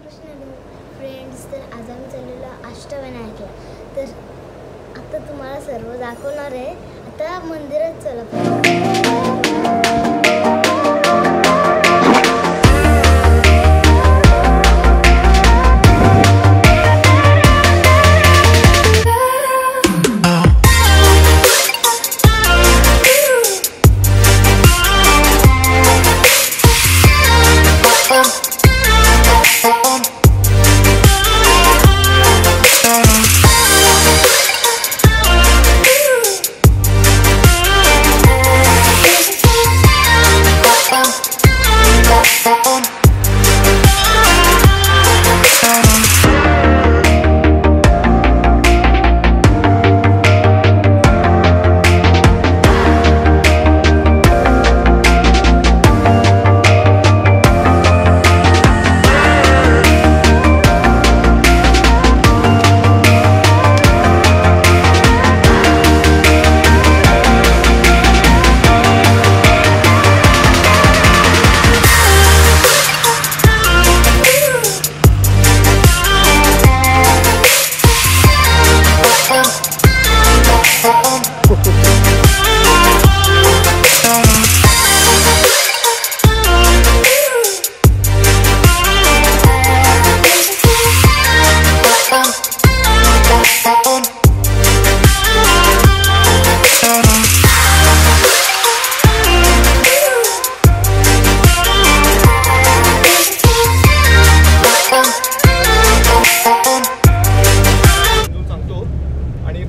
Ramakrishna friends. तर आज आम्ही चाललेलो अष्टविनायकला. तर आता तुम्हाला सर्व दाखवणार आहे. आता मंदिरात चला.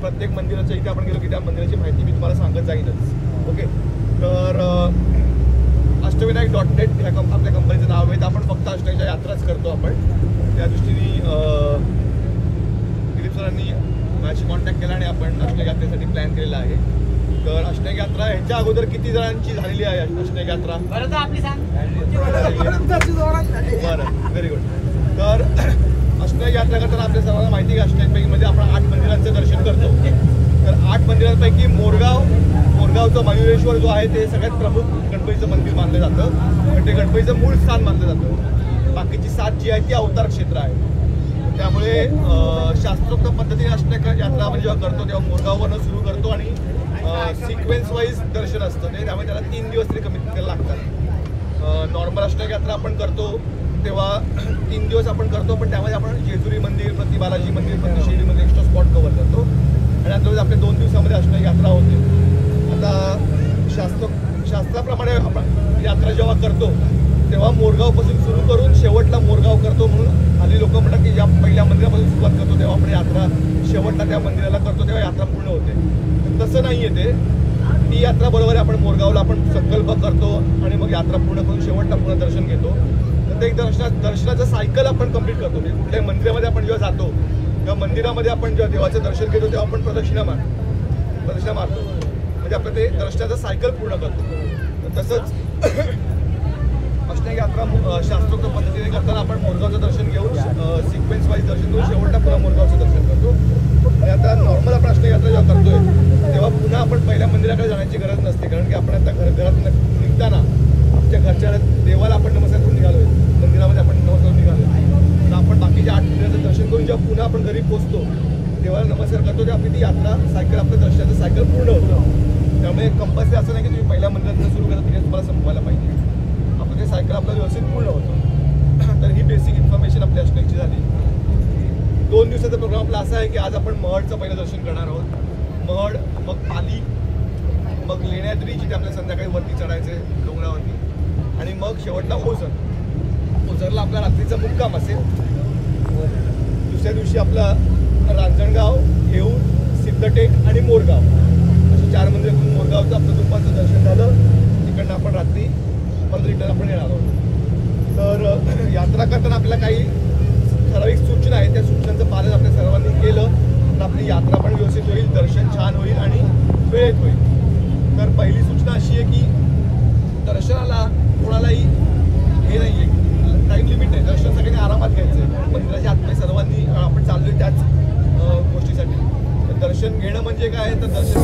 प्रत्येक मंदिराच्या इथे आपण गेलो की त्या मंदिराची माहिती मी तुम्हाला सांगत जाईनच. ओके, तर अष्टविनायक.net ह्या आपल्या कंपनीचं नाव आहे. तर आपण फक्त अष्टविनायकच्या यात्राच करतो. आपण त्या दृष्टीने दिलीप सरांनी माझ्याशी कॉन्टॅक्ट केला आणि आपण अष्टविनायक यात्रेसाठी प्लॅन केलेला आहे. तर अष्टविनायक यात्रा ह्याच्या अगोदर किती जणांची झालेली आहे अष्टविनायक यात्रा? बरं, व्हेरी गुड. तर अष्टविनायक यात्रा करताना आपल्या सर्वांना माहिती आहे की अष्टविनायकपैकीमध्ये आपण 8 मंदिरांचं दर्शन करतो. तर 8 मंदिरांपैकी मोरगावचं मयुरेश्वर जो आहे ते सगळ्यात प्रमुख गणपतीचं मंदिर मानलं जातं. पण ते गणपतीचं मूळ स्थान मानलं जातं. बाकीची 7 जी आहे ती अवतार क्षेत्र आहे. त्यामुळे शास्त्रोक्त पद्धतीने अष्टविनायक यात्रा म्हणजे जेव्हा करतो तेव्हा मोरगाववरनं सुरू करतो आणि सिक्वेन्स वाईज दर्शन असतं ते. त्यामुळे त्याला 3 दिवस तरी कमीत कमी लागतात. नॉर्मल अष्टविनायक यात्रा आपण करतो तेव्हा 3 दिवस आपण करतो, पण त्यामध्ये आपण जेजुरी मंदिर, प्रति बालाजी मंदिर, प्रति शिर्डी मंदिर एक्स्ट्रा स्पॉट कव्हर करतो आणि आता आपल्या 2 दिवसामध्ये अष्टविनायक यात्रा होते. आता शास्त्राप्रमाणे आपण यात्रा जेव्हा करतो तेव्हा मोरगावपासून सुरू करून शेवटला मोरगाव करतो. म्हणून हल्ली लोक म्हणतात की ज्या पहिल्या मंदिरापासून सुरुवात करतो तेव्हा आपण यात्रा शेवटला त्या मंदिराला करतो तेव्हा यात्रा पूर्ण होते. तसं नाही आहे ते. ती यात्रा बरोबर आपण मोरगावला आपण संकल्प करतो आणि मग यात्रा पूर्ण करून शेवटला पूर्ण दर्शन घेतो. तर एक दर्शनाचं सायकल आपण कंप्लीट करतो. म्हणजे कुठल्याही मंदिरामध्ये आपण जेव्हा जातो तेव्हा मंदिरामध्ये आपण जेव्हा देवाचं दर्शन घेतो तेव्हा आपण प्रदक्षिणा मारतो. म्हणजे आपण ते दर्शनाचं सायकल पूर्ण करतो. तर तसंच अष्टविनायक यात्रा शास्त्रोक्त पद्धतीने करताना आपण मोरगावचं दर्शन घेऊन सिक्वेन्स वाईज दर्शन घेऊन शेवटला पुन्हा मोरगावचं दर्शन करतो. आणि आता नॉर्मल आपण अष्टविनायक यात्रा जेव्हा करतोय तेव्हा पुन्हा आपण पहिल्या मंदिराकडे जाण्याची गरज नसते. कारण की आपण आता घरात निघताना आमच्या घरच्या देवाला आपण नमस्कार करून निघालोय, मंदिरामध्ये आपण नमस्कार निघालोय. तर आपण बाकीच्या 8 मंदिराचं दर्शन करून जेव्हा पुन्हा आपण घरी पोहोचतो देवाला नमस्कार करतो तेव्हा आपली ती यात्रा सायकल आपलं दर्शनाचं सायकल पूर्ण होतं. त्यामुळे कंपल्सरी असं नाही की तुम्ही पहिल्या मंदिरातून सुरू करता तिथे तुम्हाला संपवायला पाहिजे. आपलं ते सायकल आपलं व्यवस्थित पूर्ण होतं. तर ही बेसिक इन्फॉर्मेशन आपल्या अष्टविनायकची झाली. 2 दिवसाचा प्रोग्राम आपला असा आहे की आज आपण महडचं पहिलं दर्शन करणार आहोत. महड, मग पाली, मग लेण्याद्री जिथे आपल्या संध्याकाळी वरती चढायचे डोंगरावरती आणि मग शेवटला ओझरला आपला रात्रीचा मुक्काम असेल. दुसऱ्या दिवशी आपला रांजणगाव, येऊर, सिद्धटेक आणि मोरगाव अशी 4 मंदिर करून मोरगावचं आपलं दुपारचं दर्शन झालं. तिकडनं आपण रात्री परत रिटर्न आपण येणार आहोत. तर यात्रा करताना आपल्याला काही ठराविक सूचना आहेत. त्या सूचनांचं पालन आपल्या सर्वांनी केलं तर आपली यात्रा पण व्यवस्थित होईल, दर्शन छान होईल आणि वेळेत होईल. तर पहिली सूचना अशी आहे की दर्शनाला कोणालाही हे नाही आहे, टाईम लिमिट नाही. दर्शन सगळ्यांनी आरामात घ्यायचं आहे. मंदिराच्या आतमध्ये सर्वांनी आपण चाललोय त्याच गोष्टीसाठी. तर दर्शन घेणं म्हणजे काय तर दर्शन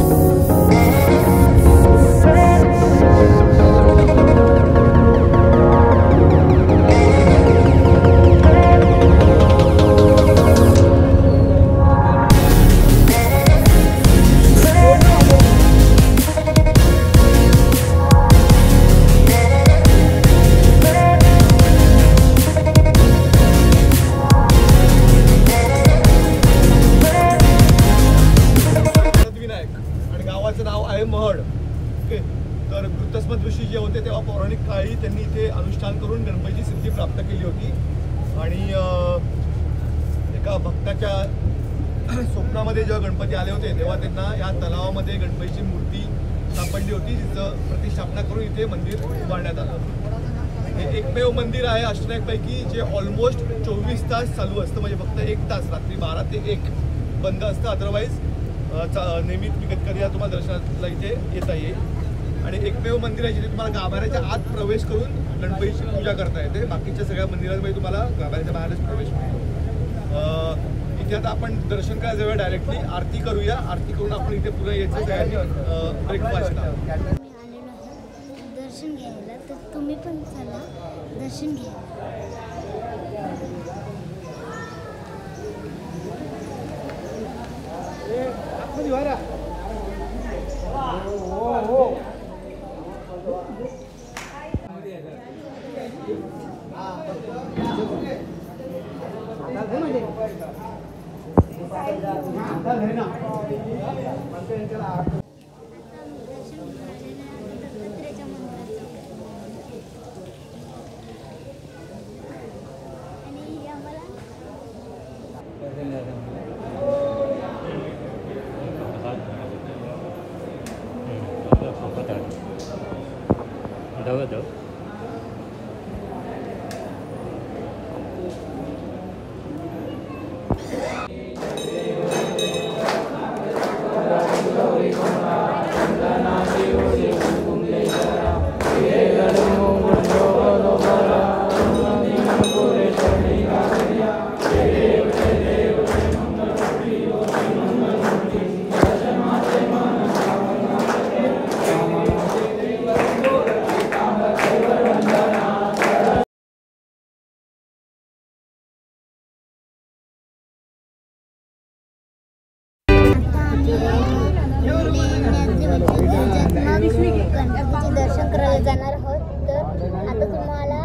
इथे अनुष्ठान करून गणपतीची सिद्धी प्राप्त केली होती आणि एका भक्ताच्या स्वप्नामध्ये जेव्हा गणपती आले होते तेव्हा त्यांना या तलावामध्ये गणपतीची मूर्ती सापडली होती, जिचं प्रतिष्ठापना करून इथे मंदिर उभारण्यात आलं. हे एकमेव मंदिर आहे अष्टनायकपैकी जे ऑलमोस्ट 24 तास चालू असतं, म्हणजे फक्त 1 तास रात्री 12 ते 1 बंद असतं. अदरवाईज नेहमी तुम्ही कधी तुम्हाला दर्शनाला इथे येता येईल. आणि एकमेव मंदिर आहे जिथे तुम्हाला गाभाऱ्याच्या आत प्रवेश करून गणपतीची पूजा करता येते. बाकीच्या सगळ्या मंदिरांमध्ये तुम्हाला गाभाऱ्याच्या बाहेरच प्रवेश मिळतो. इथे आता आपण दर्शन करायला जाऊया, डायरेक्टली आरती करूया. आरती करून आपण इथे पुन्हा यायचं सगळ्यांनी ब्रेकफास्टला. मी आलेलो आहे दर्शन घ्यायला, तर तुम्ही पण चला दर्शन घ्यायला. गणपतीचे दर्शन करायला जाणार आहोत. तर आता तुम्हाला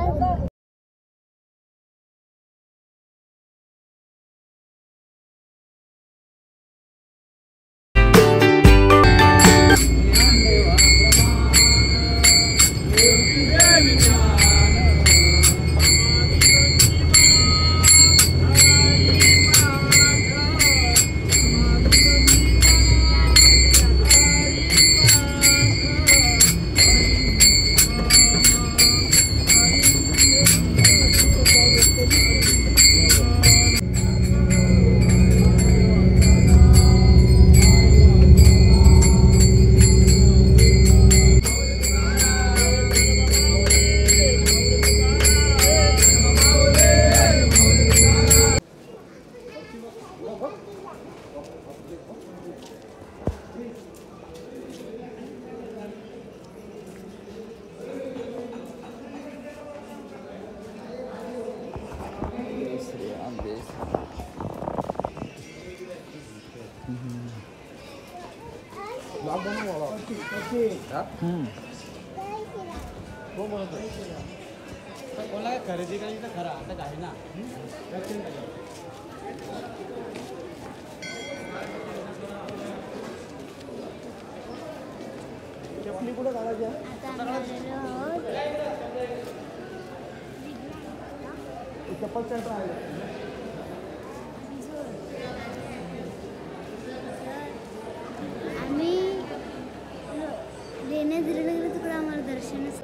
खरेदी करायची खरं आता काय ना चपली कुठे घालायची चप्पल सेंटर आहे. आम्ही लेण्या दिलेलं गेलो तिकडे आम्हाला दर्शनच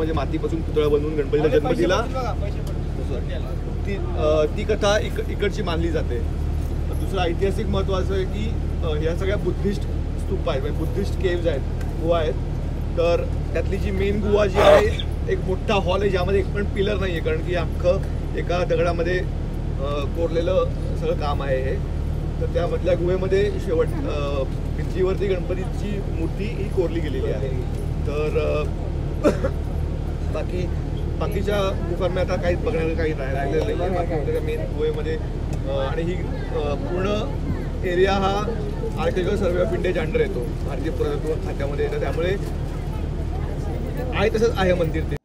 म्हणजे मातीपासून पुतळा बनवून गणपतीला जन्म दिला. ती कथा इकडची मानली जाते. दुसरं ऐतिहासिक महत्त्व असं आहे की ह्या सगळ्या बुद्धिस्ट स्तूप आहेत, म्हणजे बुद्धिस्ट केव्ज आहेत, गुहा आहेत. तर त्यातली जी मेन गुहा जी आहे, एक मोठा हॉल आहे ज्यामध्ये एक पण पिलर नाही आहे, कारण की अख्खं एका दगडामध्ये कोरलेलं सगळं काम आहे हे. तर त्यामधल्या गुहेमध्ये भिंतीवरती गणपतीची मूर्ती ही कोरली गेलेली आहे. तर बाकीच्या गुफांमध्ये आता काहीच बघण्याचं काही राहिलेलं नाही आहे. बाकी मेन गुहेमध्ये आणि ही पूर्ण एरिया हा आर्किओलॉजिकल सर्वे ऑफ इंडियाच्या अंडर येतो, भारतीय पुरातत्व खात्यामध्ये येतं. त्यामुळे आहे तसंच आहे मंदिर ते.